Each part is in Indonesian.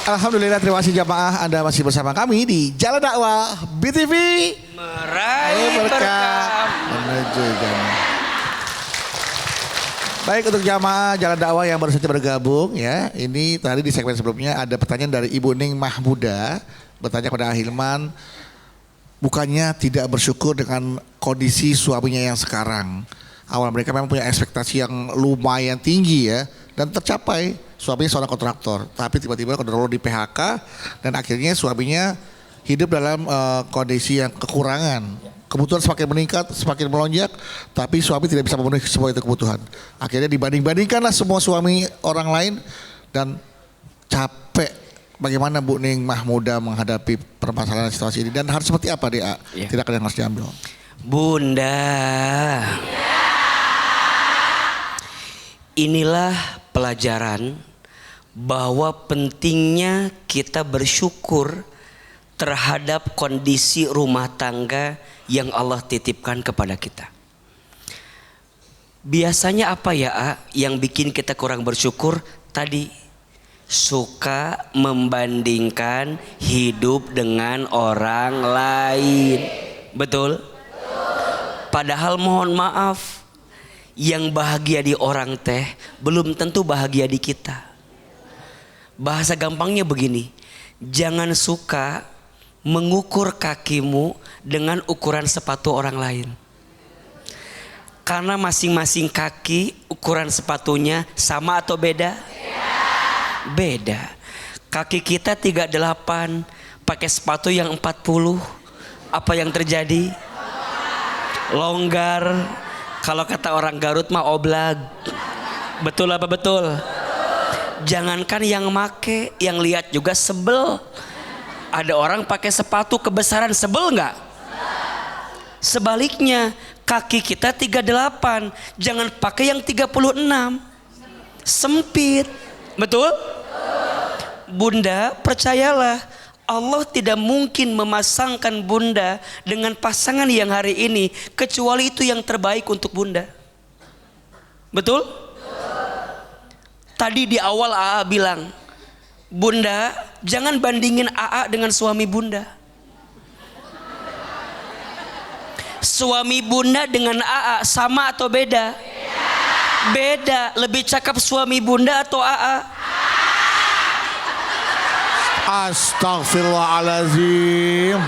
Alhamdulillah, terima kasih jamaah, Anda masih bersama kami di Jalan Dakwah BTV Meraih berkah menuju jannah. Baik, untuk jamaah Jalan Dakwah yang baru saja bergabung ya, ini tadi di segmen sebelumnya ada pertanyaan dari Ibu Ning Mahmuda bertanya kepada Ahilman, bukannya tidak bersyukur dengan kondisi suaminya yang sekarang. Awal mereka memang punya ekspektasi yang lumayan tinggi ya, dan tercapai. Suaminya seorang kontraktor, tapi tiba-tiba kontraktor di PHK dan akhirnya suaminya hidup dalam kondisi yang kekurangan. Kebutuhan semakin meningkat, semakin melonjak, tapi suami tidak bisa memenuhi semua itu kebutuhan. Akhirnya dibanding-bandingkanlah semua suami orang lain dan capek. Bagaimana Bu Ning Mahmuda menghadapi permasalahan situasi ini dan harus seperti apa dia? Ya. Tidak ada yang harus diambil. Bunda, inilah pelajaran bahwa pentingnya kita bersyukur terhadap kondisi rumah tangga yang Allah titipkan kepada kita. Biasanya apa ya yang bikin kita kurang bersyukur? Tadi suka membandingkan hidup dengan orang lain. Betul? Padahal mohon maaf, yang bahagia di orang teh belum tentu bahagia di kita. Bahasa gampangnya begini, jangan suka mengukur kakimu dengan ukuran sepatu orang lain. Karena masing-masing kaki ukuran sepatunya sama atau beda? Beda. Kaki kita 38, pakai sepatu yang 40, apa yang terjadi? Longgar. Kalau kata orang Garut mah oblag. Betul apa betul? Jangankan yang make, yang lihat juga sebel. Ada orang pakai sepatu kebesaran, sebel nggak? Sebaliknya, kaki kita 38, jangan pakai yang 36. Sempit. Betul? Bunda, percayalah, Allah tidak mungkin memasangkan Bunda dengan pasangan yang hari ini kecuali itu yang terbaik untuk Bunda. Betul? Tadi di awal AA bilang, Bunda jangan bandingin AA dengan suami Bunda. Suami Bunda dengan AA sama atau beda? Beda. Lebih cakep suami Bunda atau AA? Astagfirullahaladzim.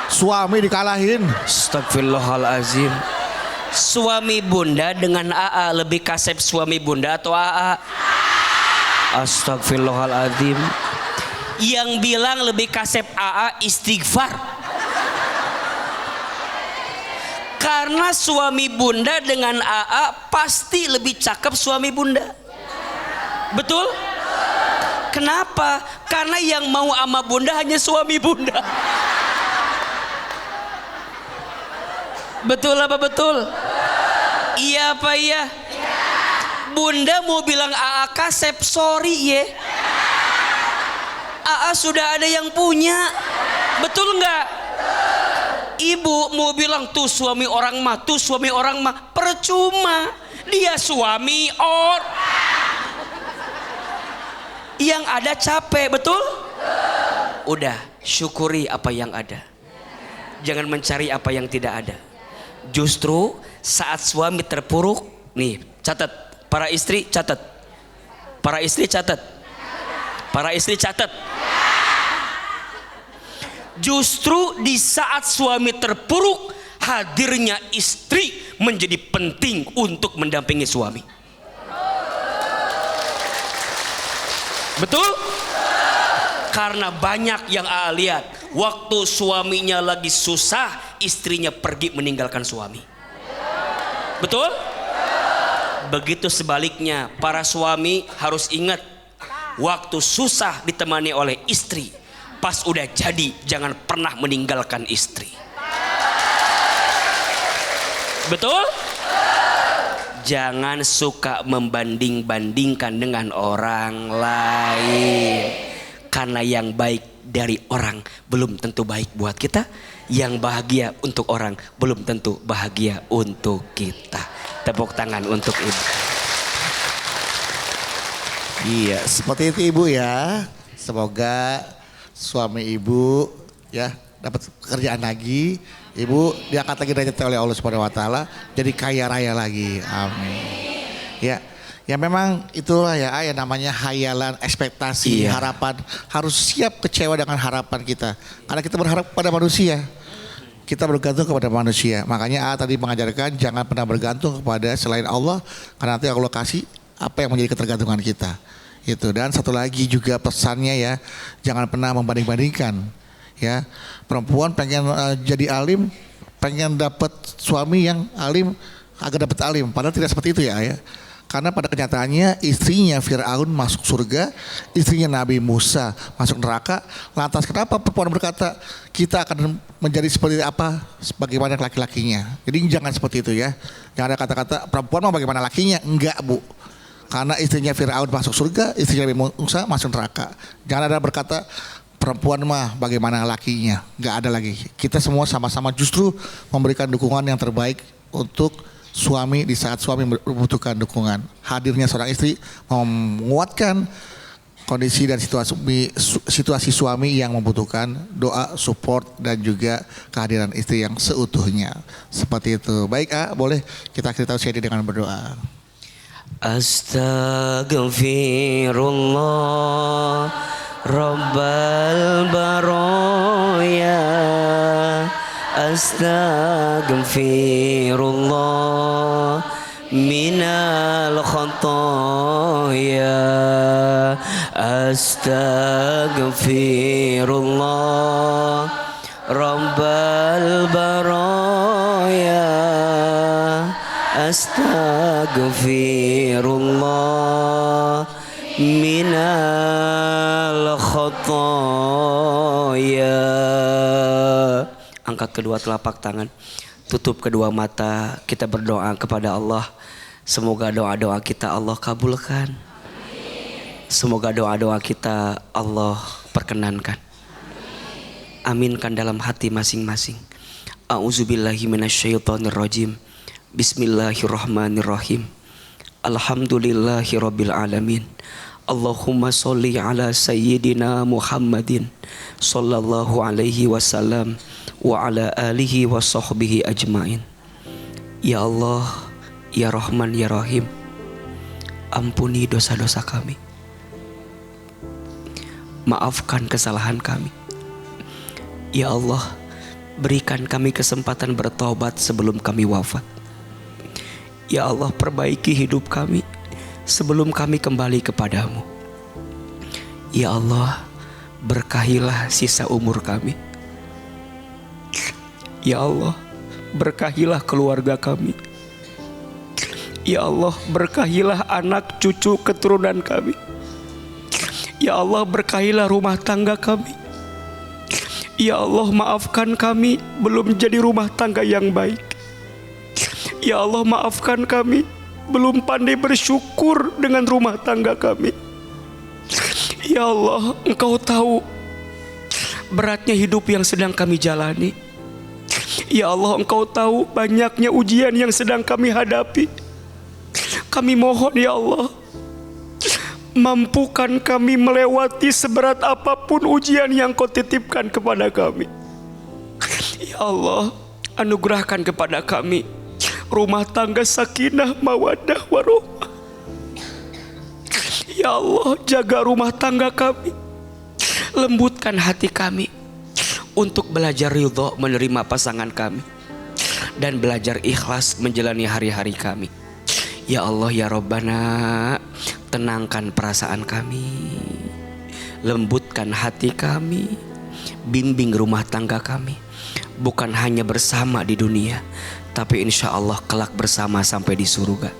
Suami dikalahin. Astagfirullahaladzim. Suami Bunda dengan AA lebih kasep suami Bunda atau AA? Astagfirullahaladzim. Yang bilang lebih kasep AA istighfar. Karena suami Bunda dengan AA pasti lebih cakep suami Bunda. Betul? Kenapa? Karena yang mau sama Bunda hanya suami Bunda. Betul apa betul? Iya apa iya? Bunda mau bilang AA kasep, sorry ye. AA sudah ada yang punya. Betul nggak? Ibu mau bilang tuh suami orang mah, tuh suami orang mah, percuma. Dia suami orang. Yang ada capek, betul? Udah, syukuri apa yang ada. Jangan mencari apa yang tidak ada. Justru saat suami terpuruk, nih catat, para istri catat. Para istri catat. Para istri catat. Justru di saat suami terpuruk, hadirnya istri menjadi penting untuk mendampingi suami. Betul? Karena banyak yang AA lihat, waktu suaminya lagi susah, istrinya pergi meninggalkan suami. Betul? Begitu sebaliknya, para suami harus ingat, waktu susah ditemani oleh istri, pas udah jadi jangan pernah meninggalkan istri. Betul? Jangan suka membanding-bandingkan dengan orang lain. Karena yang baik dari orang belum tentu baik buat kita. Yang bahagia untuk orang belum tentu bahagia untuk kita. Tepuk tangan untuk ibu. Iya, seperti itu Ibu ya. Semoga suami ibu ya dapat pekerjaan lagi, ibu diangkat lagi derajatnya oleh Allah Subhanahu wa taala jadi kaya raya lagi. Amin. Ya. Ya memang itulah ya namanya hayalan, ekspektasi, harapan. Harus siap kecewa dengan harapan kita. Karena kita berharap pada manusia. Kita bergantung kepada manusia. Makanya tadi mengajarkan jangan pernah bergantung kepada selain Allah. Karena nanti Allah kasih apa yang menjadi ketergantungan kita. Itu. Dan satu lagi juga pesannya ya, jangan pernah membanding-bandingkan. Ya, perempuan pengen jadi alim, pengen dapat suami yang alim agar dapat alim. Padahal tidak seperti itu ya. Karena pada kenyataannya istrinya Fir'aun masuk surga, istrinya Nabi Musa masuk neraka. Lantas kenapa perempuan berkata kita akan menjadi seperti apa sebagaimana laki-lakinya. Jadi jangan seperti itu ya. Jangan ada kata-kata perempuan mau bagaimana lakinya. Enggak bu. Karena istrinya Fir'aun masuk surga, istrinya Nabi Musa masuk neraka. Jangan ada berkata perempuan mah bagaimana lakinya. Enggak ada lagi. Kita semua sama-sama justru memberikan dukungan yang terbaik untuk suami di saat suami membutuhkan dukungan. Hadirnya seorang istri menguatkan kondisi dan situasi suami yang membutuhkan doa, support dan juga kehadiran istri yang seutuhnya. Seperti itu. Baik boleh kita tahu dengan berdoa. Astaghfirullah Rabbal Baroya. Astaghfirullah minal khotoya. Astaghfirullah Rabbal Baroya. Astaghfirullah minal khotoya. Angkat kedua telapak tangan, tutup kedua mata, kita berdoa kepada Allah. Semoga doa-doa kita Allah kabulkan. Semoga doa-doa kita Allah perkenankan. Aminkan dalam hati masing-masing. A'udzubillahi minasyaitonirrajim. Bismillahirrahmanirrahim. Alhamdulillahirabbil alamin. Allahumma sholli ala sayyidina Muhammadin sallallahu alaihi wasallam wa ala alihi wa sahbihi ajmain. Ya Allah, ya Rahman, ya Rahim, ampuni dosa-dosa kami, maafkan kesalahan kami. Ya Allah, berikan kami kesempatan bertaubat sebelum kami wafat. Ya Allah, perbaiki hidup kami sebelum kami kembali kepadamu. Ya Allah, berkahilah sisa umur kami. Ya Allah, berkahilah keluarga kami. Ya Allah, berkahilah anak cucu keturunan kami. Ya Allah, berkahilah rumah tangga kami. Ya Allah, maafkan kami belum jadi rumah tangga yang baik. Ya Allah, maafkan kami belum pandai bersyukur dengan rumah tangga kami. Ya Allah, Engkau tahu beratnya hidup yang sedang kami jalani. Ya Allah, Engkau tahu banyaknya ujian yang sedang kami hadapi. Kami mohon ya Allah, mampukan kami melewati seberat apapun ujian yang Kau titipkan kepada kami. Ya Allah, anugerahkan kepada kami rumah tangga sakinah mawaddah warahmah. Ya Allah, jaga rumah tangga kami, lembutkan hati kami untuk belajar ridho menerima pasangan kami dan belajar ikhlas menjalani hari-hari kami. Ya Allah, ya Rabbana, tenangkan perasaan kami, lembutkan hati kami, bimbing rumah tangga kami, bukan hanya bersama di dunia, tapi insya Allah kelak bersama sampai di surga.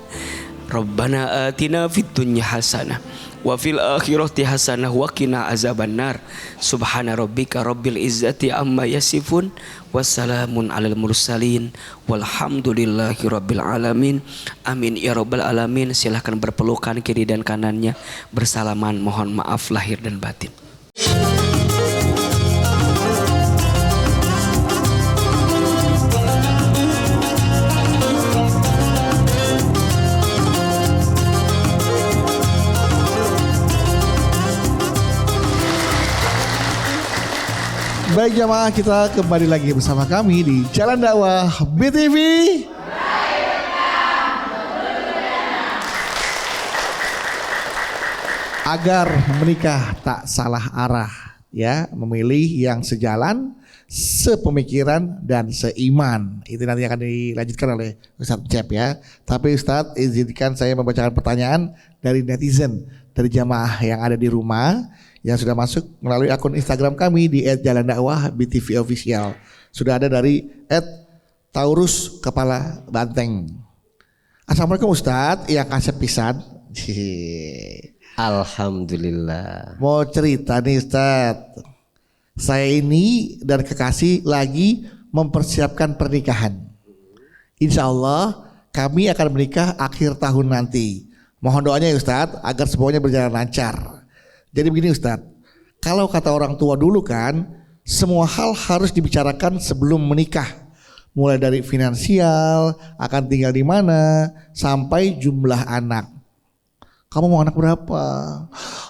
Rabbana atina fid dunya hasanah wa fil akhirati hasanah wa qina azabannar. Subhana rabbika rabbil izzati amma yasifun, wassalamun alal mursalin, walhamdulillahi rabbil alamin. Amin ya rabbal alamin. Silahkan berpelukan kiri dan kanannya, bersalaman, mohon maaf lahir dan batin. Baik jamaah, kita kembali lagi bersama kami di Jalan Dakwah BTV. Agar menikah tak salah arah, ya, memilih yang sejalan, sepemikiran dan seiman. Itu nanti akan dilanjutkan oleh Ustadz Cep ya. Tapi Ustadz, izinkan saya membacakan pertanyaan dari netizen, dari jamaah yang ada di rumah yang sudah masuk melalui akun Instagram kami di @jalandakwah_btv_official. Sudah ada dari @taurus kepala banteng. Assalamualaikum Ustadz, yang kasep pisan. Alhamdulillah. Mau cerita nih Ustadz, saya ini dan kekasih lagi mempersiapkan pernikahan. Insya Allah kami akan menikah akhir tahun nanti. Mohon doanya ya Ustadz agar semuanya berjalan lancar. Jadi begini Ustadz, kalau kata orang tua dulu kan, semua hal harus dibicarakan sebelum menikah. Mulai dari finansial, akan tinggal di mana, sampai jumlah anak. Kamu mau anak berapa?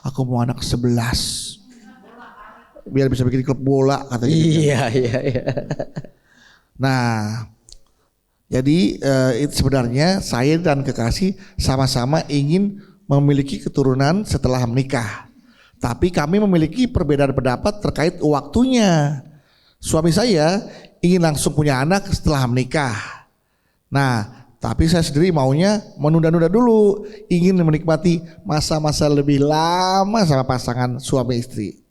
Aku mau anak 11. Biar bisa bikin klub bola katanya. Iya. Nah, jadi itu sebenarnya saya dan kekasih sama-sama ingin memiliki keturunan setelah menikah. Tapi kami memiliki perbedaan pendapat terkait waktunya. Suami saya ingin langsung punya anak setelah menikah. Nah, tapi saya sendiri maunya menunda-nunda dulu, ingin menikmati masa-masa lebih lama sama pasangan suami istri.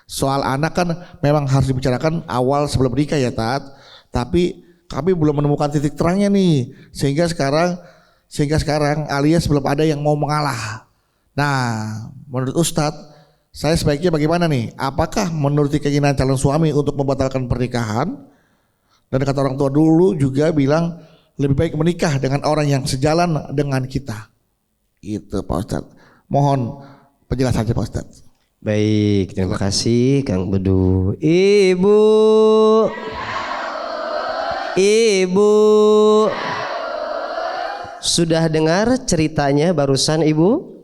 Soal anak kan memang harus dibicarakan awal sebelum menikah ya Tat. Tapi kami belum menemukan titik terangnya nih, sehingga sekarang alias belum ada yang mau mengalah. Nah, menurut Ustadz, saya sebaiknya bagaimana nih? Apakah menuruti keinginan calon suami untuk membatalkan pernikahan? Dan kata orang tua dulu juga bilang lebih baik menikah dengan orang yang sejalan dengan kita. Itu Pak Ustadz. Mohon penjelasannya Pak Ustadz. Baik, terima kasih Kang Bedu. Ibu sudah dengar ceritanya barusan Ibu?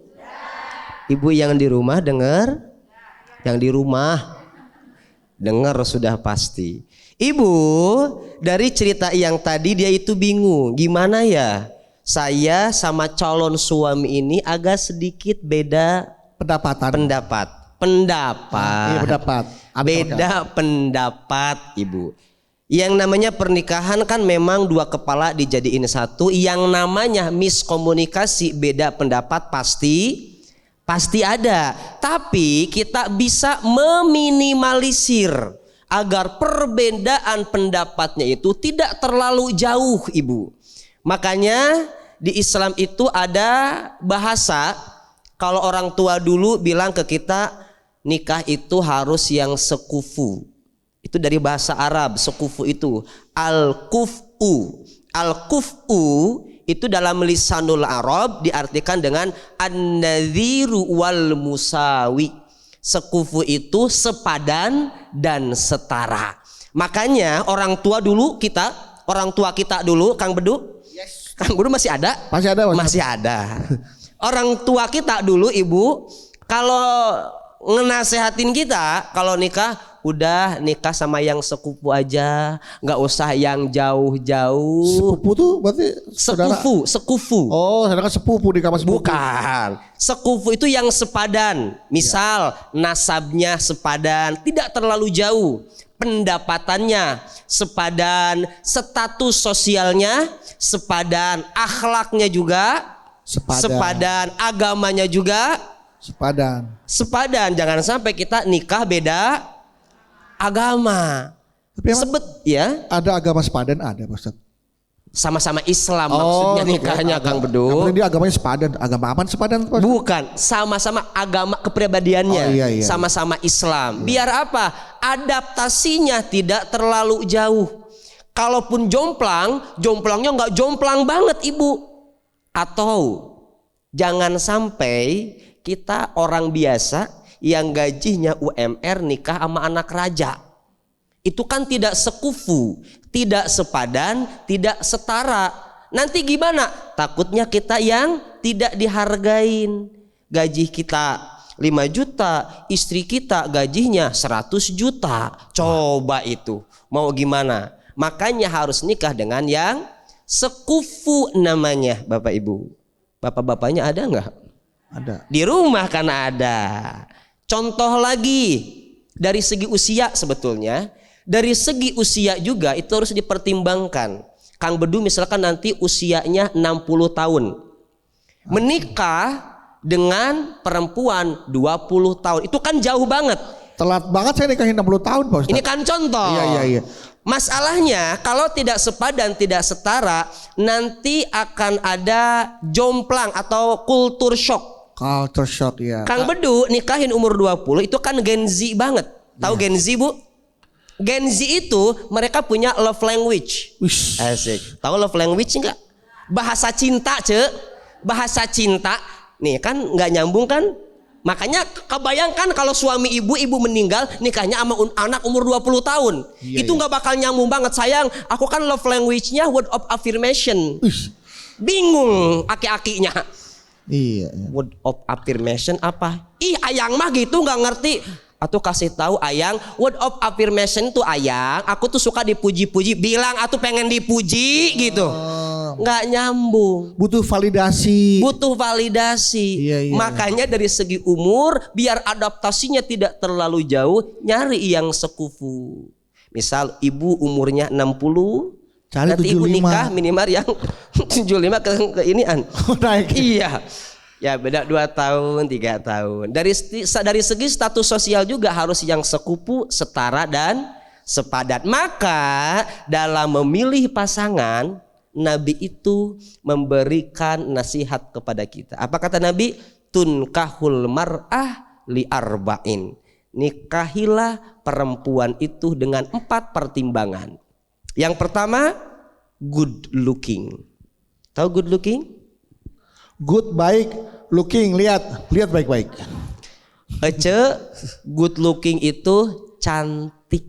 Ibu yang di rumah dengar? Yang di rumah dengar sudah pasti. Ibu, dari cerita yang tadi dia itu bingung, gimana ya? Saya sama calon suami ini agak sedikit beda pendapat. Iya, pendapat. Beda pendapat, Ibu. Yang namanya pernikahan kan memang dua kepala dijadiin satu. Yang namanya miskomunikasi, beda pendapat pasti ada. Tapi kita bisa meminimalisir agar perbedaan pendapatnya itu tidak terlalu jauh, Ibu. Makanya di Islam itu ada bahasa, kalau orang tua dulu bilang ke kita, nikah itu harus yang sekufu. Itu dari bahasa Arab, sekufu itu al-kuf'u. Al-kuf'u itu dalam lisanul Arab diartikan dengan an-nadhiru wal musawi. Sekufu itu sepadan dan setara. Makanya orang tua kita dulu, Kang Bedu. Yes. Kang Bedu masih ada? Masih ada. Orang tua kita dulu, Ibu, kalau ngenasehatin kita kalau nikah, udah nikah sama yang sekufu aja, nggak usah yang jauh-jauh. Sepupu tuh berarti saudara? Sekufu. Oh, sedangkan sepupu di kamar sepupu. Bukan. Sekufu itu yang sepadan. Misal nasabnya sepadan, tidak terlalu jauh. Pendapatannya sepadan, status sosialnya sepadan, akhlaknya juga sepadan, agamanya juga sepadan. Jangan sampai kita nikah beda agama. Tapi ya. Ada agama sepadan, ada Pak Ustadz. Sama-sama Islam maksudnya nikahnya, Kang Bedu. Dia agamanya sepadan. Agama apa sepadan Pak Ustadz? Bukan, sama-sama agama kepribadiannya. Iya. Sama-sama Islam. Biar apa? Adaptasinya tidak terlalu jauh. Kalaupun jomplangnya nggak jomplang banget, Ibu. Atau jangan sampai kita orang biasa yang gajinya UMR nikah sama anak raja. Itu kan tidak sekufu, tidak sepadan, tidak setara. Nanti gimana? Takutnya kita yang tidak dihargain. Gaji kita 5 juta, istri kita gajinya 100 juta. Coba itu, mau gimana? Makanya harus nikah dengan yang sekufu namanya, Bapak Ibu. Bapak-bapaknya ada nggak? Ada. Di rumah kan ada. Contoh lagi dari segi usia sebetulnya. Dari segi usia juga itu harus dipertimbangkan. Kang Bedu misalkan nanti usianya 60 tahun. Menikah dengan perempuan 20 tahun. Itu kan jauh banget. Telat banget saya nikahin 60 tahun Pak Ustaz. Ini kan contoh. Iya. Masalahnya kalau tidak sepadan, tidak setara, nanti akan ada jomplang atau kultur shock. Culture shock ya. Kang Bedu nikahin umur 20 itu kan Gen Z banget. Tahu Gen Z, Bu? Gen Z itu mereka punya love language. Wish. Asik. Tahu love language enggak? Bahasa cinta, bahasa cinta. Nih kan nggak nyambung kan? Makanya kebayangkan kalau suami ibu meninggal nikahnya sama anak umur 20 tahun. Itu nggak bakal nyambung banget. Sayang, aku kan love language-nya word of affirmation. Wish. Bingung aki-akinya. Iya. Word of affirmation apa? Ih, ayang mah gitu nggak ngerti. Atuh kasih tahu ayang, word of affirmation tuh ayang, aku tuh suka dipuji-puji, bilang atuh pengen dipuji gitu. Nggak nyambung. Butuh validasi. Iya. Makanya dari segi umur biar adaptasinya tidak terlalu jauh, nyari yang sekufu. Misal ibu umurnya 60, cari nanti 75. ibu nikah minimal yang 75 ke inian. Naik. Iya. Ya beda 2 tahun, 3 tahun. Dari segi status sosial juga harus yang sekufu, setara dan sepadan. Maka dalam memilih pasangan, Nabi itu memberikan nasihat kepada kita. Apa kata Nabi? Tunkahul mar'ah li arba'in. Nikahilah perempuan itu dengan 4 pertimbangan. Yang pertama, good looking. Tahu good looking? Good, baik, looking, lihat baik-baik. Good looking itu cantik.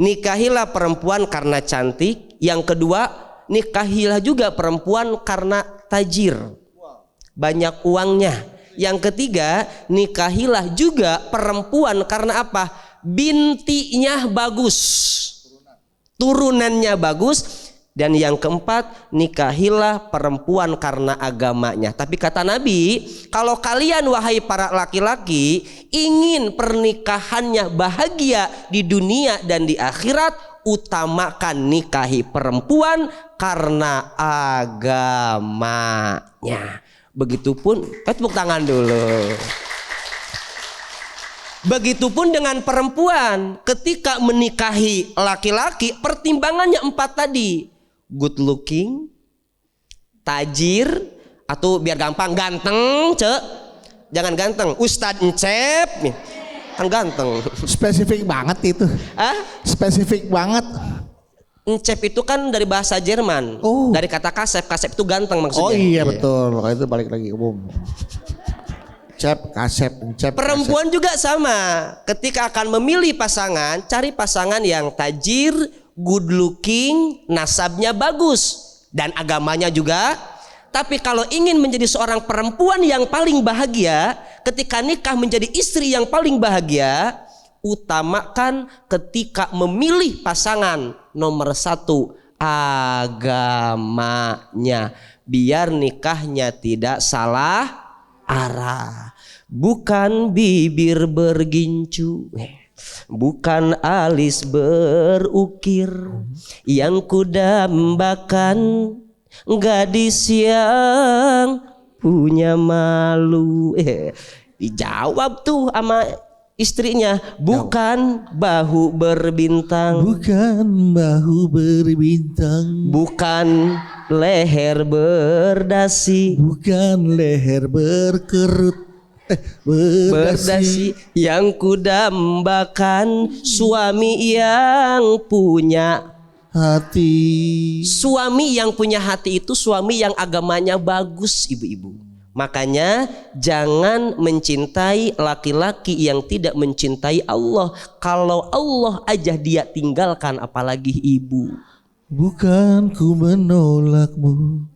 Nikahilah perempuan karena cantik. Yang kedua, nikahilah juga perempuan karena tajir, banyak uangnya. Yang ketiga, nikahilah juga perempuan karena apa? Bintinya bagus, turunannya bagus. Dan yang keempat, nikahilah perempuan karena agamanya. Tapi kata Nabi, kalau kalian wahai para laki-laki ingin pernikahannya bahagia di dunia dan di akhirat, utamakan nikahi perempuan karena agamanya. Begitupun, tepuk tangan dulu. Begitupun dengan perempuan, ketika menikahi laki-laki pertimbangannya 4 tadi. Good looking, tajir, atau biar gampang ganteng, jangan ganteng, Ustadz Encep, kan ganteng. Spesifik banget itu. Spesifik banget. Encep itu kan dari bahasa Jerman. Dari kata kasep itu ganteng maksudnya. Oh iya betul, kalau itu balik lagi umum. Kasep. Perempuan juga sama. Ketika akan memilih pasangan, cari pasangan yang tajir, good looking, nasabnya bagus, dan agamanya juga. Tapi kalau ingin menjadi seorang perempuan yang paling bahagia, ketika nikah menjadi istri yang paling bahagia, utamakan ketika memilih pasangan nomor 1 agamanya, biar nikahnya tidak salah arah. Bukan bibir bergincu, bukan alis berukir, yang kudambakan gadis yang punya malu. Dijawab tuh sama istrinya, bukan bahu berbintang, bukan leher berdasi, berdasi, yang kudambakan suami yang punya hati. Suami yang punya hati itu suami yang agamanya bagus, ibu-ibu. Makanya jangan mencintai laki-laki yang tidak mencintai Allah. Kalau Allah aja dia tinggalkan, apalagi ibu. Bukan ku menolakmu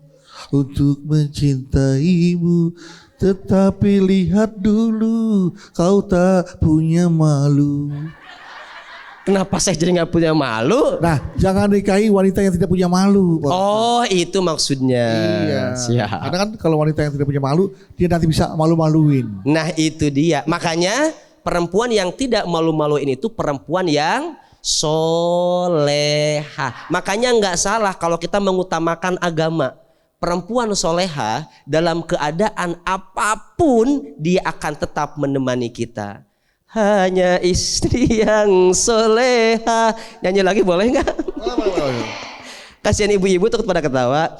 untuk mencintaimu, Tetapi lihat dulu, kau tak punya malu. Kenapa saya jadi nggak punya malu? Nah, jangan nikahi wanita yang tidak punya malu. Pak. Oh, itu maksudnya. Iya. Siap. Karena kan kalau wanita yang tidak punya malu, dia nanti bisa malu-maluin. Nah, itu dia. Makanya perempuan yang tidak malu-maluin itu perempuan yang soleha. Makanya nggak salah kalau kita mengutamakan agama. Perempuan soleha dalam keadaan apapun dia akan tetap menemani kita. Hanya istri yang soleha. Nyanyi lagi boleh nggak? Kasihan ibu-ibu tuh pada ketawa.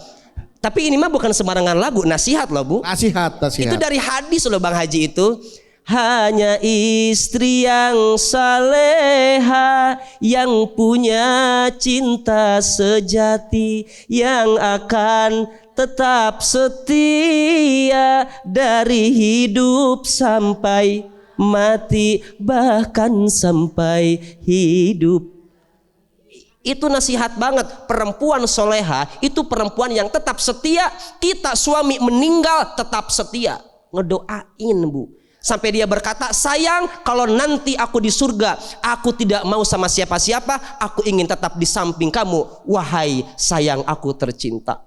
Tapi ini mah bukan sembarangan lagu, nasihat loh Bu. Nasihat. Itu dari hadis loh Bang Haji itu. Hanya istri yang saleha, yang punya cinta sejati, yang akan tetap setia dari hidup sampai mati, bahkan sampai hidup. Itu nasihat banget. Perempuan soleha itu perempuan yang tetap setia. Kita suami meninggal tetap setia, ngedoain Bu. Sampai dia berkata, sayang, kalau nanti aku di surga, aku tidak mau sama siapa-siapa, aku ingin tetap di samping kamu, wahai sayang aku tercinta.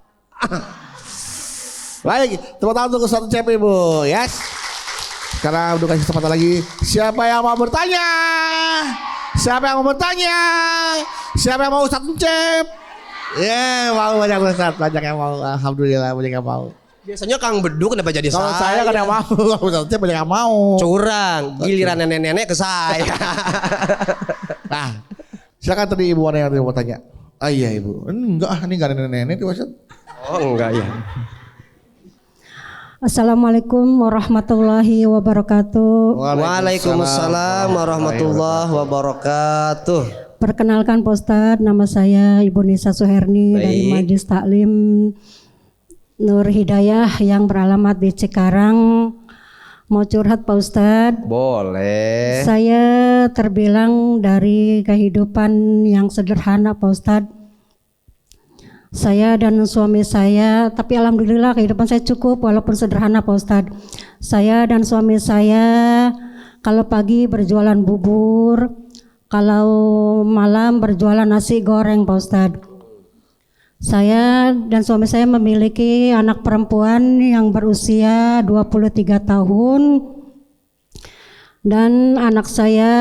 Baik, tepuk tangan untuk Ustaz Cep Ibu. Yes. Sekarang udah kasih kesempatan lagi. Siapa yang mau bertanya? Siapa yang mau bertanya? Siapa yang mau Ustaz Cep? Ya, mau banyak Ustaz, banyak yang mau. Alhamdulillah banyak yang mau. Biasanya Kang Beduk kenapa jadi Kalau saya kan yang mau, kalau Ustaz Cep banyak yang mau. Curang, giliran nenek-nenek ke saya. Nah, silakan tadi Ibu ada yang mau tanya. Ah iya Ibu, enggak ini enggak ada nenek-nenek di Ustaz. Oh enggak ya. Assalamualaikum warahmatullahi wabarakatuh. Waalaikumsalam warahmatullahi wabarakatuh. Perkenalkan Pak Ustadz, nama saya Ibu Nisa Suherni dari Majelis Taklim Nur Hidayah yang beralamat di Cikarang. Mau curhat Pak Ustadz? Boleh. Saya terbilang dari kehidupan yang sederhana Pak Ustadz. Saya dan suami saya, tapi alhamdulillah kehidupan saya cukup walaupun sederhana Pak Ustadz. Saya dan suami saya kalau pagi berjualan bubur, kalau malam berjualan nasi goreng Pak Ustadz. Saya dan suami saya memiliki anak perempuan yang berusia 23 tahun dan anak saya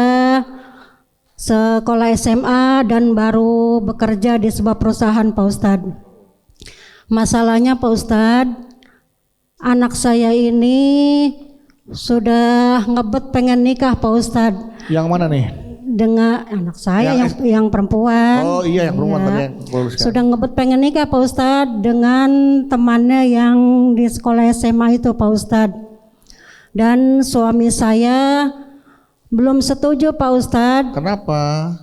sekolah SMA dan baru bekerja di sebuah perusahaan Pak Ustadz. Masalahnya Pak Ustadz, anak saya ini sudah ngebet pengen nikah Pak Ustadz. Yang mana nih? Dengan anak saya yang perempuan. Oh iya yang perempuan tadi yang sudah ngebet pengen nikah Pak Ustadz dengan temannya yang di sekolah SMA itu Pak Ustadz. Dan suami saya belum setuju Pak Ustadz. Kenapa?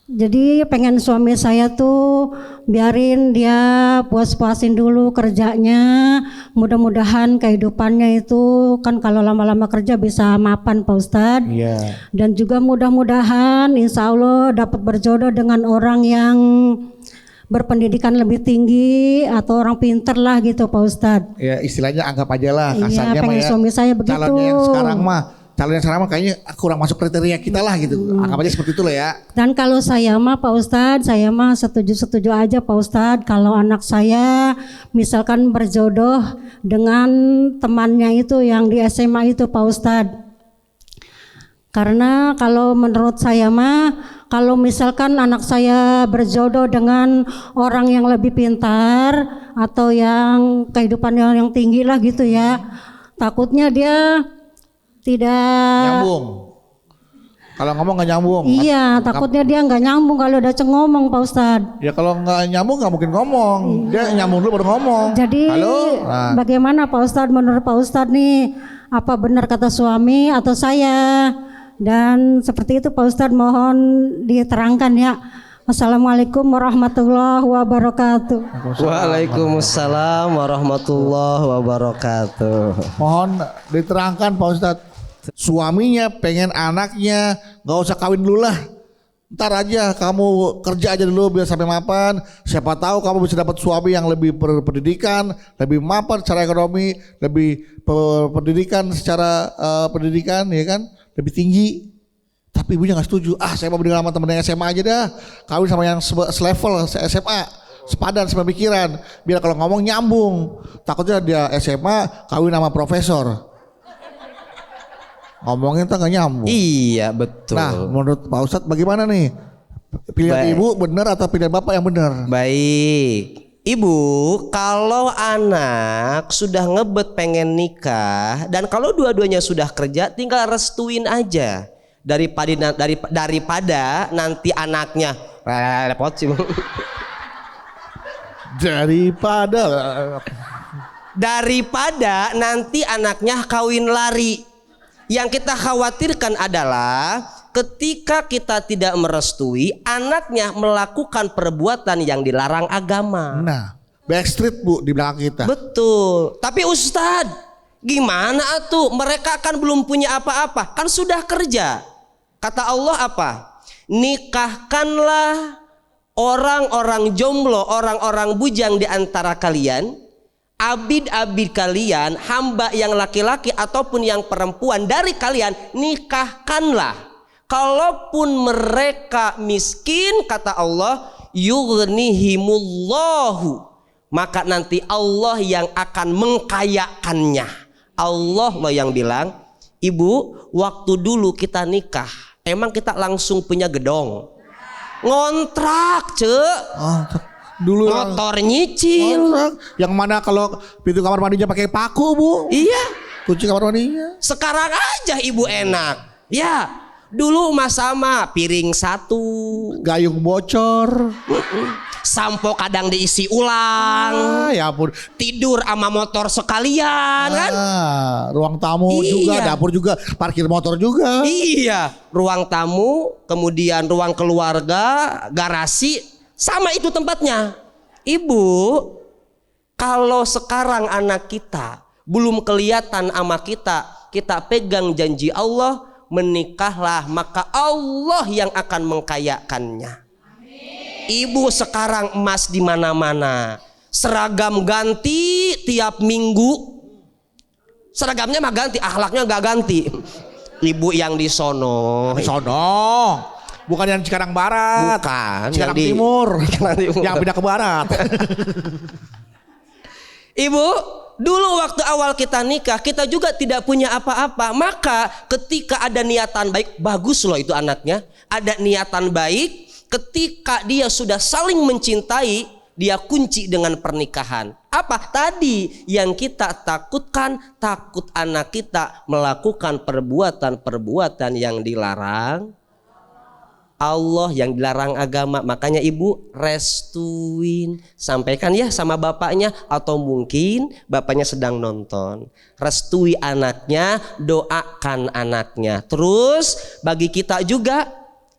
Jadi pengen suami saya tuh biarin dia puas-puasin dulu kerjanya. Mudah-mudahan kehidupannya itu kan kalau lama-lama kerja bisa mapan Pak Ustadz. Iya. Dan juga mudah-mudahan insya Allah dapat berjodoh dengan orang yang berpendidikan lebih tinggi atau orang pinter lah gitu Pak Ustadz. Ya istilahnya anggap aja lah Iya, kasarnya pengen suami saya begitu. Calonnya yang sekarang mah kayaknya kurang masuk kriteria kita lah gitu. Anggap aja seperti itu lah ya. Dan kalau saya mah Pak Ustadz, saya mah setuju-setuju aja Pak Ustadz kalau anak saya misalkan berjodoh dengan temannya itu yang di SMA itu Pak Ustadz. Karena kalau menurut saya mah kalau misalkan anak saya berjodoh dengan orang yang lebih pintar atau yang kehidupannya yang tinggi lah gitu ya, takutnya dia tidak nyambung. Kalau ngomong nggak nyambung. Iya, takutnya dia nggak nyambung kalau udah ngomong Pak Ustadz. Ya kalau nggak nyambung nggak mungkin ngomong. Dia nyambung dulu baru ngomong. Jadi halo. Nah. Bagaimana Pak Ustadz menurut Pak Ustadz nih? Apa benar kata suami atau saya? Dan seperti itu Pak Ustadz mohon diterangkan ya. Assalamualaikum warahmatullahi wabarakatuh. Waalaikumsalam warahmatullahi wabarakatuh. Mohon diterangkan Pak Ustadz. Suaminya pengen anaknya nggak usah kawin dulu lah. Ntar aja kamu kerja aja dulu biar sampai mapan. Siapa tahu kamu bisa dapat suami yang lebih berpendidikan, lebih mapan secara ekonomi, lebih pendidikan secara pendidikan ya kan, lebih tinggi. Tapi ibunya nggak setuju. Saya mau dengan sama temen yang SMA aja dah. Kawin sama yang selevel SMA, sepadan sepemikiran. Biar kalau ngomong nyambung. Takutnya dia SMA kawin sama profesor. Ngomongin tuh gak nyambung. Iya betul. Nah menurut Pak Ustadz bagaimana nih? Pilihan ibu benar atau pilihan bapak yang benar? Baik. Ibu, kalau anak sudah ngebet pengen nikah dan kalau dua-duanya sudah kerja, tinggal restuin aja. Daripada nanti anaknya repot sih. Daripada nanti anaknya kawin lari. Yang kita khawatirkan adalah ketika kita tidak merestui, anaknya melakukan perbuatan yang dilarang agama. Nah, backstreet Bu di belakang kita. Betul. Tapi Ustadz, gimana atuh? Mereka kan belum punya apa-apa, kan sudah kerja. Kata Allah apa? Nikahkanlah orang-orang jomblo, orang-orang bujang di antara kalian. Abid-abid kalian, hamba yang laki-laki ataupun yang perempuan dari kalian, nikahkanlah. Kalaupun mereka miskin, kata Allah, yughnihimullahu, maka nanti Allah yang akan mengkayakannya. Allah loh yang bilang, ibu, waktu dulu kita nikah, emang kita langsung punya gedong? Ngontrak, cek. Dulu motor nyicil. Yang mana kalau pintu kamar mandinya pakai paku Bu? Iya. Kunci kamar mandinya. Sekarang aja ibu enak. Ya. Dulu mas sama piring satu, gayung bocor, sampo kadang diisi ulang. Ya ampun. Tidur sama motor sekalian kan? Ruang tamu juga, dapur juga, parkir motor juga. Iya. Ruang tamu, kemudian ruang keluarga, garasi. Sama itu tempatnya. Ibu, kalau sekarang anak kita belum kelihatan sama kita pegang janji Allah, menikahlah, maka Allah yang akan mengkayakannya. Ibu sekarang emas di mana-mana, seragam ganti tiap minggu. Seragamnya mah ganti, akhlaknya nggak ganti. Ibu yang di sono. Bukan yang Cikarang Barat. Bukan. Cikarang Timur. Timur. Yang pindah ke Barat. Ibu, dulu waktu awal kita nikah, kita juga tidak punya apa-apa. Maka ketika ada niatan baik, bagus loh itu anaknya. Ada niatan baik, ketika dia sudah saling mencintai, dia kunci dengan pernikahan. Apa tadi yang kita takutkan? Takut anak kita melakukan perbuatan-perbuatan yang dilarang Allah, yang dilarang agama. Makanya ibu restuin, sampaikan ya sama bapaknya, atau mungkin bapaknya sedang nonton. Restui anaknya, doakan anaknya. Terus bagi kita juga,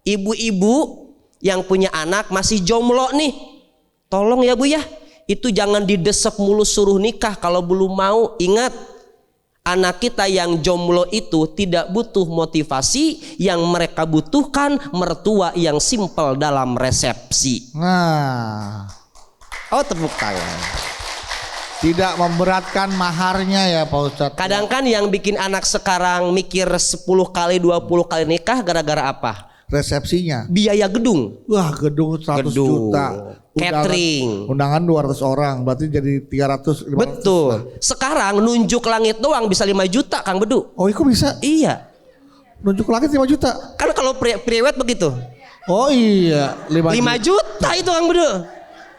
ibu-ibu yang punya anak masih jomblo nih, tolong ya Bu ya, itu jangan didesek mulu suruh nikah kalau belum mau. Ingat, anak kita yang jomblo itu tidak butuh motivasi, yang mereka butuhkan mertua yang simpel dalam resepsi. Nah, oh tepuk tangan. Tidak memberatkan maharnya ya Pak Ustadz. Kadang kan yang bikin anak sekarang mikir 10 kali 20 kali nikah gara-gara apa? Resepsinya. Biaya gedung. Wah, gedung 100 juta. Catering. Undangan 200 orang, berarti jadi 300. 500. Betul. Sekarang nunjuk langit doang bisa 5 juta Kang Bedu. Oh, itu bisa? Iya. Nunjuk langit 5 juta? Kan kalau priwet begitu. Oh iya, 5 juta itu Kang Bedu.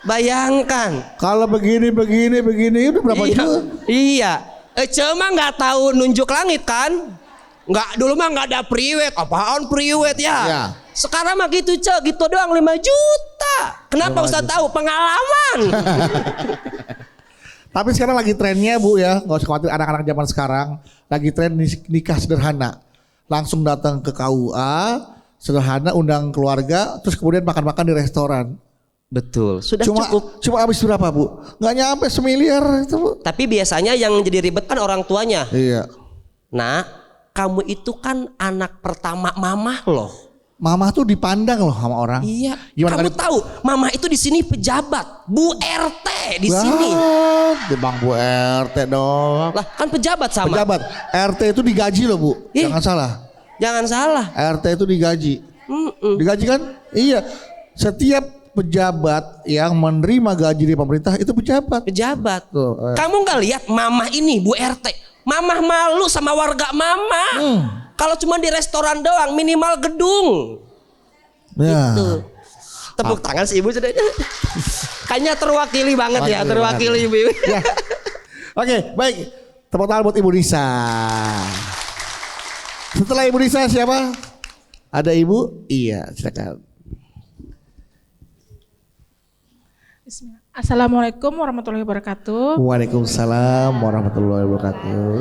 Bayangkan. Kalau begini itu berapa Iya. juta? Iya. Cuma nggak tahu nunjuk langit kan? Nggak, dulu mah nggak ada priwet. Apaan priwet ya? Ya. Sekarang mah gitu gitu doang 5 juta. Kenapa Ustaz tahu? Pengalaman. Tapi sekarang lagi trennya Bu ya, nggak usah khawatir, anak-anak zaman sekarang lagi tren nikah sederhana. Langsung datang ke KUA, sederhana, undang keluarga, terus kemudian makan-makan di restoran. Betul. Sudah cukup. Cuma habis berapa Bu? Nggak nyampe semiliar itu Bu. Tapi biasanya yang jadi ribet kan orang tuanya. Iya. Nah, kamu itu kan anak pertama mamah loh. Mama tuh dipandang loh sama orang. Iya. Gimana Kamu tahu, mama itu di sini pejabat, Bu RT di sini. Di Bang Bu RT dong. Lah kan pejabat sama. Pejabat. RT itu digaji loh Bu. Ih. Jangan salah. Jangan salah. RT itu digaji. Digaji kan? Iya. Setiap pejabat yang menerima gaji dari pemerintah itu pejabat. Pejabat. Tuh, Kamu nggak lihat mama ini Bu RT? Mama malu sama warga mama. Kalau cuma di restoran doang, minimal gedung. Ya. Tuh. Tepuk tangan si ibu sudah. Kayaknya terwakili banget ya, terwakili ibu. Ya. Oke, baik. Tepuk tangan buat Ibu Nisa. Setelah Ibu Nisa siapa? Ada Ibu? Iya, silakan. Bismillah. Assalamualaikum warahmatullahi wabarakatuh. Waalaikumsalam warahmatullahi wabarakatuh.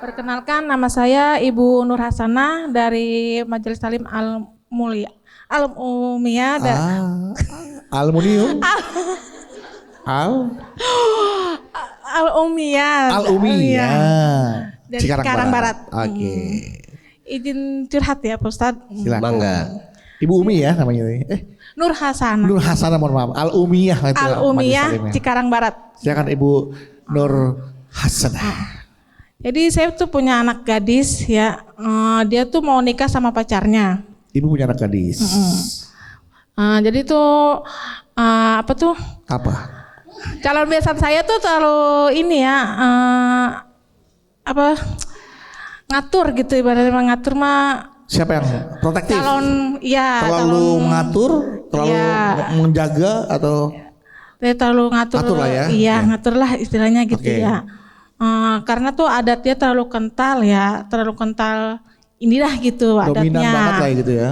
Perkenalkan, nama saya Ibu Nur Hasanah dari Majelis Talim Al Mulia Al Umiyah. Aluminium. Al Umiyah. Al Umiyah. Dari Cikarang Barat. Oke. Izin curhat ya Pak Ustadz. Silakan. Bangga. Ibu Umi ya namanya. Nur Hasanah. Nur Hasanah, mohon maaf. Al Umiyah. Al Umiyah Cikarang Barat. Silakan Ibu Nur Hasanah. Jadi saya tuh punya anak gadis ya. Dia tuh mau nikah sama pacarnya. Ibu punya anak gadis. Jadi tuh apa tuh? Apa? Calon besan saya tuh terlalu ini ya apa ngatur gitu, ibaratnya ngatur mah. Siapa yang protektif? Calon ya. Terlalu mengatur, terlalu menjaga atau? Dia terlalu ngatur. Ngatur lah ya. Iya, ngatur lah istilahnya gitu ya. Karena tuh adatnya terlalu kental ya, terlalu kental inilah gitu Dominan adatnya. banget lah gitu ya.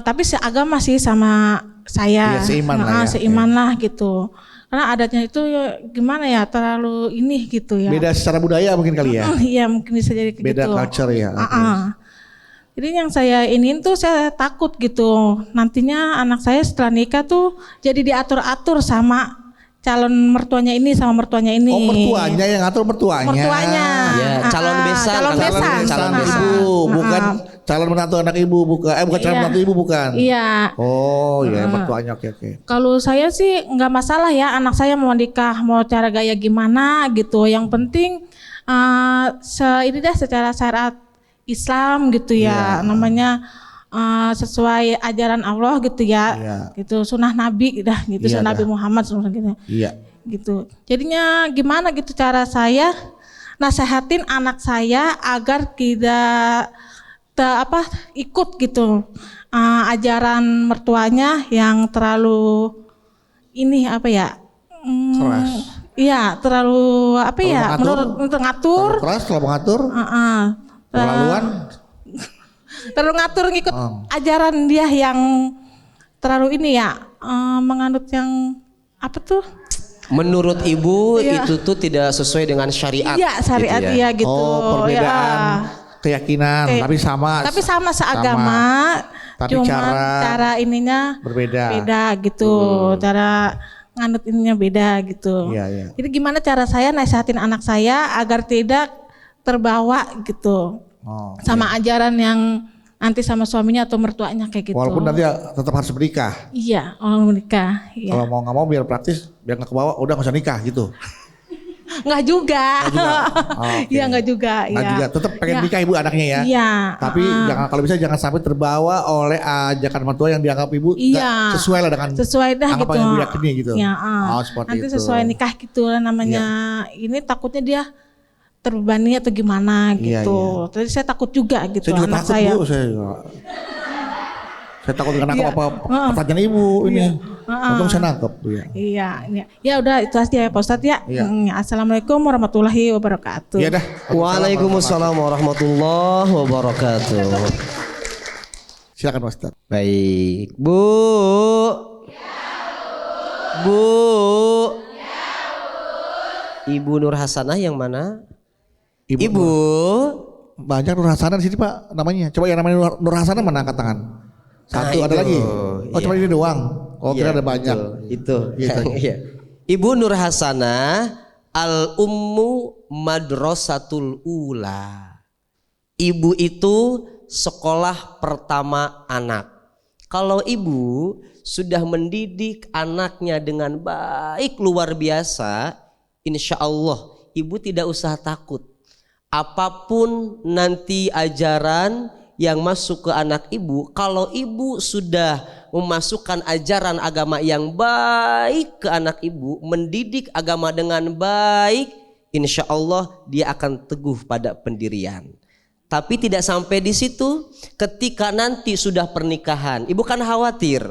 Tapi seagama sih sama saya. Iya, seiman lah ya. Seiman lah gitu. Karena adatnya itu ya, gimana ya, terlalu ini gitu ya. Beda secara budaya mungkin kali ya. Iya mungkin bisa jadi kayak Beda gitu. culture ya. Jadi yang saya iniin tuh saya takut gitu. Nantinya anak saya setelah nikah tuh jadi diatur-atur sama calon mertuanya ini sama mertuanya ini. Oh, mertuanya yang ngatur mertuanya. Mertuanya. Ya, calon besan. Calon besan. Calon besan. ibu, bukan calon menantu anak ibu, bukan calon menantu ibu bukan. Iya. Oh, iya mertuanya, oke. Kalau saya sih nggak masalah ya, anak saya mau nikah, mau cara gaya gimana gitu. Yang penting ini deh secara syariat Islam gitu ya, namanya sesuai ajaran Allah gitu ya, gitu sunnah Nabi dah gitu, sunnah Nabi Muhammad gitu. Iya. Gitu. Jadinya gimana gitu cara saya nasehatin anak saya agar tidak ikut gitu ajaran mertuanya yang terlalu ini apa ya? Keras. Iya, terlalu apa Terlalu ya? mengatur. Menurut ngatur. Terlalu keras, terlalu mengatur. Terlaluan. Terlalu ngatur ngikut ajaran dia yang terlalu ini ya, menganut yang apa tuh? Menurut ibu itu tuh tidak sesuai dengan syariat. Iya, syariat gitu iya gitu. Oh, perbedaan keyakinan, tapi sama. Tapi sama seagama. Tapi Cuma cara ininya berbeda. Beda gitu. Cara nganut ininya beda gitu. Iya. Jadi gimana cara saya nasihatin anak saya agar tidak terbawa gitu. Sama ajaran yang nanti sama suaminya atau mertuanya kayak gitu. Walaupun nanti tetap harus menikah. Iya, orang menikah. Iya. Kalau mau nggak mau biar praktis, biar nggak kebawa, udah nggak usah nikah gitu. Nggak juga. Iya nggak juga. Nggak Iya. juga. Tetap pengen nikah ibu anaknya ya. Iya. Tapi kalau bisa jangan sampai terbawa oleh ajakan mertua yang dianggap ibu nggak sesuai lah dengan sesuai dah apa gitu. yang ibu yakini gitu. Ya, Seperti nanti itu. sesuai nikah gitu lah namanya. Ini takutnya dia terbebani atau gimana gitu. Tadi saya takut juga gitu Saya juga anak takut saya. bu, saya takut dengan apa pertanyaan ibu ini. Untung saya nangkep tuh ya. Iya. Ya udah itu aja ya Pak Ustadz ya. Assalamualaikum warahmatullahi wabarakatuh. Iya dah. Waalaikumsalam warahmatullahi wabarakatuh. Silakan Pak Ustadz. Baik, Bu. Bu. Ibu Nur Hasanah yang mana? Ibu. Banyak Nur Hasanah di sini Pak namanya. Coba yang namanya Nur Hasanah mana angkat tangan? Satu, ada itu. lagi? Oh cuma ini doang? Oh kira ada Iya, banyak. Itu. Iya. Ibu Nur Hasanah Al-Ummu Madrasatul Ula. Ibu itu sekolah pertama anak. Kalau ibu sudah mendidik anaknya dengan baik luar biasa, insya Allah ibu tidak usah takut. Apapun nanti ajaran yang masuk ke anak ibu, kalau ibu sudah memasukkan ajaran agama yang baik ke anak ibu, mendidik agama dengan baik, insya Allah dia akan teguh pada pendirian. Tapi tidak sampai di situ, ketika nanti sudah pernikahan, ibu kan khawatir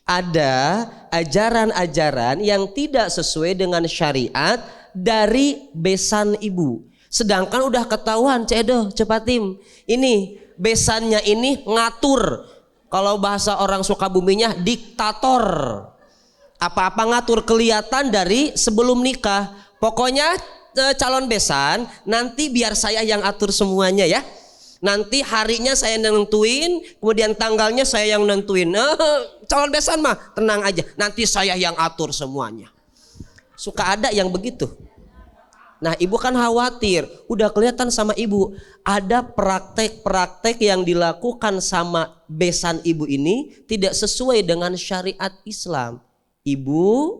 ada ajaran-ajaran yang tidak sesuai dengan syariat dari besan ibu. Sedangkan udah ketahuan, cedoh cepatim, ini besannya ini ngatur. Kalau bahasa orang Sukabuminya diktator. Apa-apa ngatur, kelihatan dari sebelum nikah. Pokoknya calon besan nanti biar saya yang atur semuanya ya. Nanti harinya saya nentuin, kemudian tanggalnya saya yang nentuin. Calon besan mah tenang aja, nanti saya yang atur semuanya. Suka ada yang begitu. Nah ibu kan khawatir, udah kelihatan sama ibu ada praktek-praktek yang dilakukan sama besan ibu ini tidak sesuai dengan syariat Islam. Ibu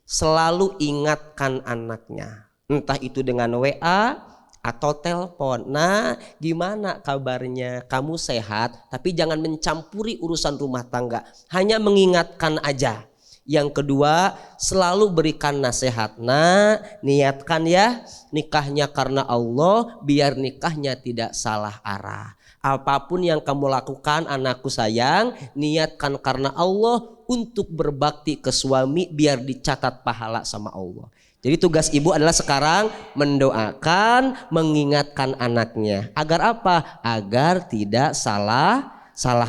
selalu ingatkan anaknya, entah itu dengan WA atau telepon. Nah gimana kabarnya, kamu sehat? Tapi jangan mencampuri urusan rumah tangga, hanya mengingatkan aja. Yang kedua, selalu berikan nasihat. Nah, niatkan ya nikahnya karena Allah, biar nikahnya tidak salah arah. Apapun yang kamu lakukan anakku sayang, niatkan karena Allah untuk berbakti ke suami, biar dicatat pahala sama Allah. Jadi tugas ibu adalah sekarang mendoakan, mengingatkan anaknya. Agar apa? Agar tidak salah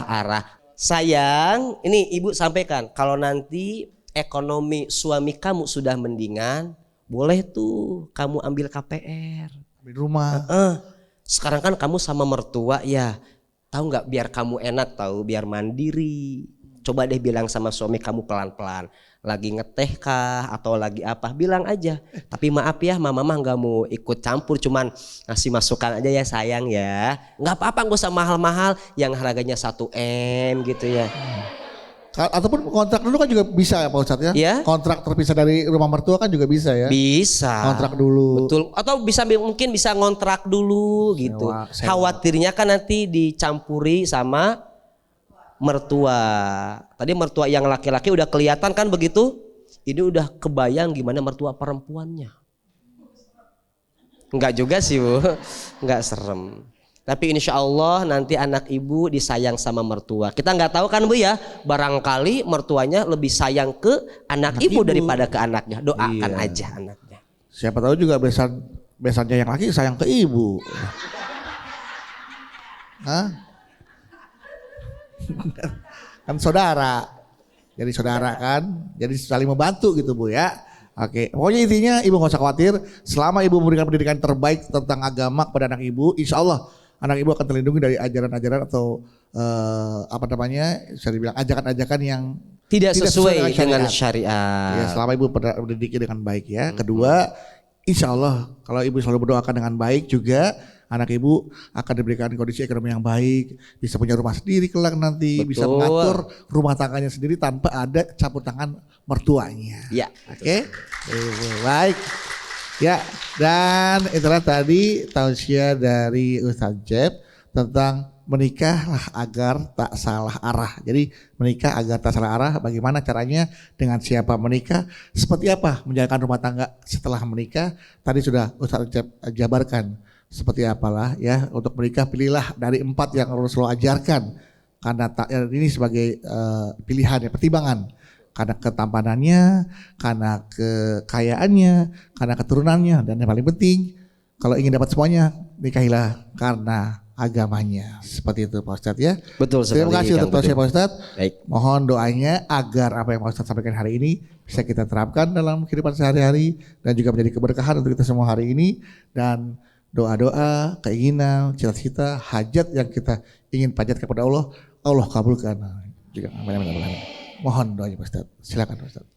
arah. Sayang, ini ibu sampaikan, kalau nanti ekonomi suami kamu sudah mendingan, boleh tuh kamu ambil KPR Di rumah. Sekarang kan kamu sama mertua ya, tahu nggak, biar kamu enak, tahu, biar mandiri. Coba deh bilang sama suami kamu pelan-pelan, lagi ngeteh kah atau lagi apa, bilang aja. Tapi maaf ya, mama mah nggak mau ikut campur, cuman ngasih masukan aja ya sayang ya. Nggak apa-apa, nggak usah mahal-mahal, yang harganya 1 M gitu ya. Ataupun kontrak dulu kan juga bisa ya Pak Ustadz ya? Ya. Kontrak terpisah dari rumah mertua kan juga bisa ya? Bisa. Kontrak dulu. Betul. Atau mungkin bisa ngontrak dulu gitu. Sewa. Khawatirnya kan nanti dicampuri sama mertua. Tadi mertua yang laki-laki udah kelihatan kan begitu? Ini udah kebayang gimana mertua perempuannya. Enggak juga sih Bu, enggak serem. Tapi insya Allah nanti anak ibu disayang sama mertua. Kita nggak tahu kan Bu ya, barangkali mertuanya lebih sayang ke anak ibu daripada ke anaknya. Doakan aja anaknya. Siapa tahu juga besannya yang laki sayang ke ibu. Hah? Kan saudara. Jadi saudara kan, jadi saling membantu gitu Bu ya. Oke, pokoknya intinya ibu nggak usah khawatir. Selama ibu memberikan pendidikan terbaik tentang agama kepada anak ibu, insya Allah anak ibu akan terlindungi dari ajaran-ajaran atau bisa dibilang ajakan-ajakan yang tidak sesuai dengan syariat. Ya, selama ibu mendidik dengan baik ya. Kedua, insya Allah kalau ibu selalu berdoakan dengan baik juga, anak ibu akan diberikan kondisi ekonomi yang baik, bisa punya rumah sendiri kelak nanti, Betul. bisa mengatur rumah tangganya sendiri tanpa ada campur tangan mertuanya. Ya. Oke, baik. Ya, dan itulah tadi tausiah dari Ustaz Jeb tentang menikahlah agar tak salah arah. Jadi menikah agar tak salah arah, bagaimana caranya, dengan siapa menikah, seperti apa menjalankan rumah tangga setelah menikah. Tadi sudah Ustaz Jeb jabarkan seperti apalah ya, untuk menikah pilihlah dari 4 yang Rasulullah ajarkan. Karena ini sebagai pilihan ya, pertimbangan. Karena ketampanannya, karena kekayaannya, karena keturunannya, dan yang paling penting kalau ingin dapat semuanya, nikahilah karena agamanya. Seperti itu Pak Ustadz ya. Betul sekali. Terima kasih untuk tausiah Pak Ustadz. Baik. Mohon doanya agar apa yang Pak Ustadz sampaikan hari ini bisa kita terapkan dalam kehidupan sehari-hari dan juga menjadi keberkahan untuk kita semua hari ini. Dan doa-doa, keinginan, cita-cita, hajat yang kita ingin panjatkan kepada Allah, Allah kabulkan. Juga amin. Mohon doanya Pak Ustadz. Silakan Pak Ustadz.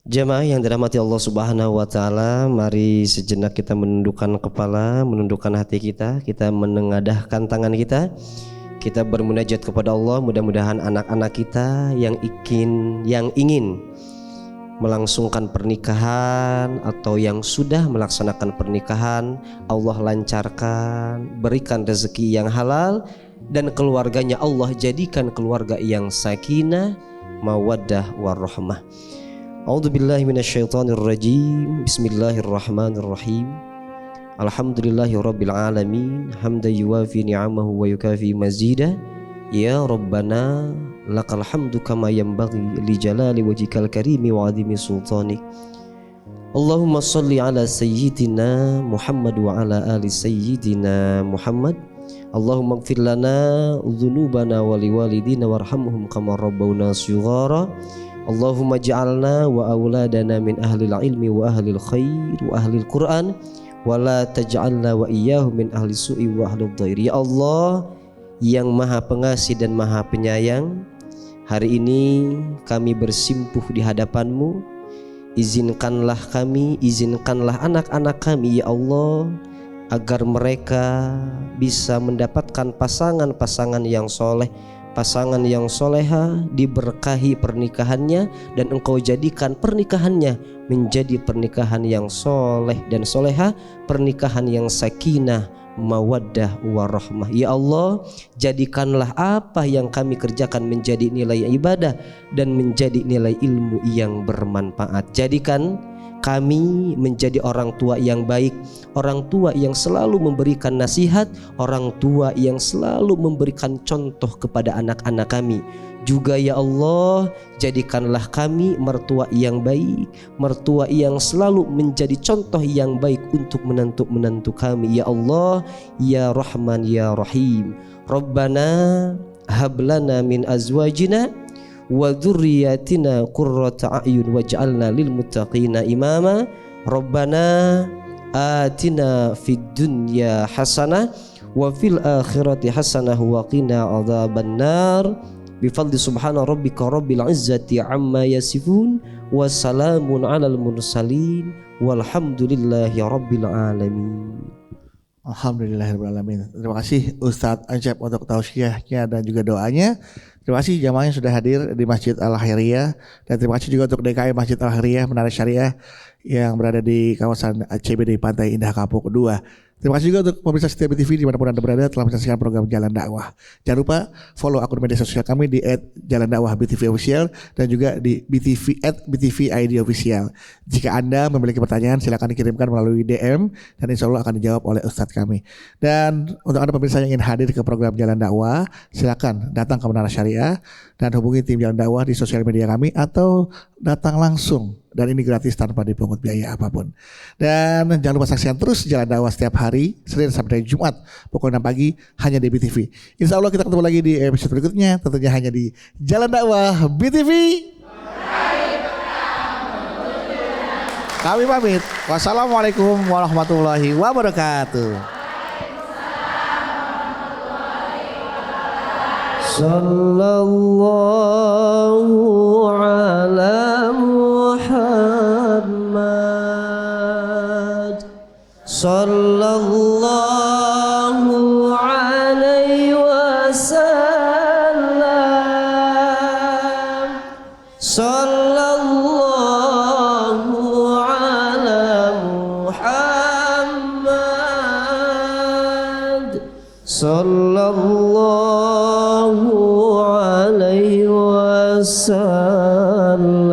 Jemaah yang dirahmati Allah Subhanahu wa taala, mari sejenak kita menundukkan kepala, menundukkan hati kita menengadahkan tangan kita. Kita bermunajat kepada Allah, mudah-mudahan anak-anak kita yang ingin melangsungkan pernikahan atau yang sudah melaksanakan pernikahan, Allah lancarkan, berikan rezeki yang halal, dan keluarganya Allah jadikan keluarga yang sakinah, mawaddah, warahmah. A'udzubillahi minasyaitonirrajim. Bismillahirrahmanirrahim. Alhamdulillahirabbil alamin, hamdan yuwafi ni'amahu wa yukafi mazida. Ya Rabbana lakal hamdu kama yanbaghi li jalali wajhikal karimi wa 'azimi sultanik. Allahumma shalli ala sayyidina Muhammad wa ala ali sayyidina Muhammad. Allahumma ighfir lana dzunubana wa liwalidina warhamhum kama rabbawna shighara. Allahumma ja'alna wa auladana min ahlil ilmi wa ahlil khair wa ahlil Qur'an wa la taj'alna wa iyyahum min ahli su'i wa ahlil dhair. Ya Allah yang maha pengasih dan maha penyayang, hari ini kami bersimpuh di hadapan-Mu. Izinkanlah kami, izinkanlah anak-anak kami ya Allah, agar mereka bisa mendapatkan pasangan-pasangan yang soleh, pasangan yang soleha, diberkahi pernikahannya, dan Engkau jadikan pernikahannya menjadi pernikahan yang soleh dan soleha, pernikahan yang sakinah, mawaddah, warahmah. Ya Allah, jadikanlah apa yang kami kerjakan menjadi nilai ibadah dan menjadi nilai ilmu yang bermanfaat. Jadikan kami menjadi orang tua yang baik, orang tua yang selalu memberikan nasihat, orang tua yang selalu memberikan contoh kepada anak-anak kami. Juga ya Allah, jadikanlah kami mertua yang baik, mertua yang selalu menjadi contoh yang baik untuk menantu-menantu kami. Ya Allah, ya Rahman, ya Rahim. Rabbana hablana min azwajina wa dzurriyyatina qurrata a'yun waj'alna lil muttaqina imama. Rabbana atina fid dunya hasanah wa fil akhirati hasanah wa qina adzabannar. Bifadli subhana rabbika rabbil izzati amma yasifun wa salamun alal mursalin walhamdulillahi rabbil alamin. Alhamdulillahirrahmanirrahim. Terima kasih Ustadz Acep untuk tausiahnya dan juga doanya. Terima kasih jamaah yang sudah hadir di Masjid Al-Khairiyah, dan terima kasih juga untuk DKI Masjid Al-Khairiyah Menara Syariah yang berada di kawasan CBD Pantai Indah Kapuk 2. Terima kasih juga untuk pemirsa Setia BTV dimanapun Anda berada telah menyaksikan program Jalan Dakwah. Jangan lupa follow akun media sosial kami di @jalandakwah_btv_official dan juga di @btv_id_official. Jika Anda memiliki pertanyaan silakan dikirimkan melalui DM dan insya Allah akan dijawab oleh Ustadz kami. Dan untuk Anda pemirsa yang ingin hadir ke program Jalan Dakwah, silakan datang ke Menara Syariah dan hubungi tim Jalan Dakwah di sosial media kami atau datang langsung. Dan ini gratis tanpa dipungut biaya apapun. Dan jangan lupa saksikan terus Jalan Dakwah setiap hari Senin sampai Jumat pukul 6 pagi hanya di BTV. Insya Allah kita ketemu lagi di episode berikutnya, tentunya hanya di Jalan Dakwah BTV. Kami pamit. Wassalamualaikum warahmatullahi wabarakatuh. Sallallahu ala Muhammad, sallallahu alaihi wasallam, sallallahu ala Muhammad, sallallahu alaihi wasallam.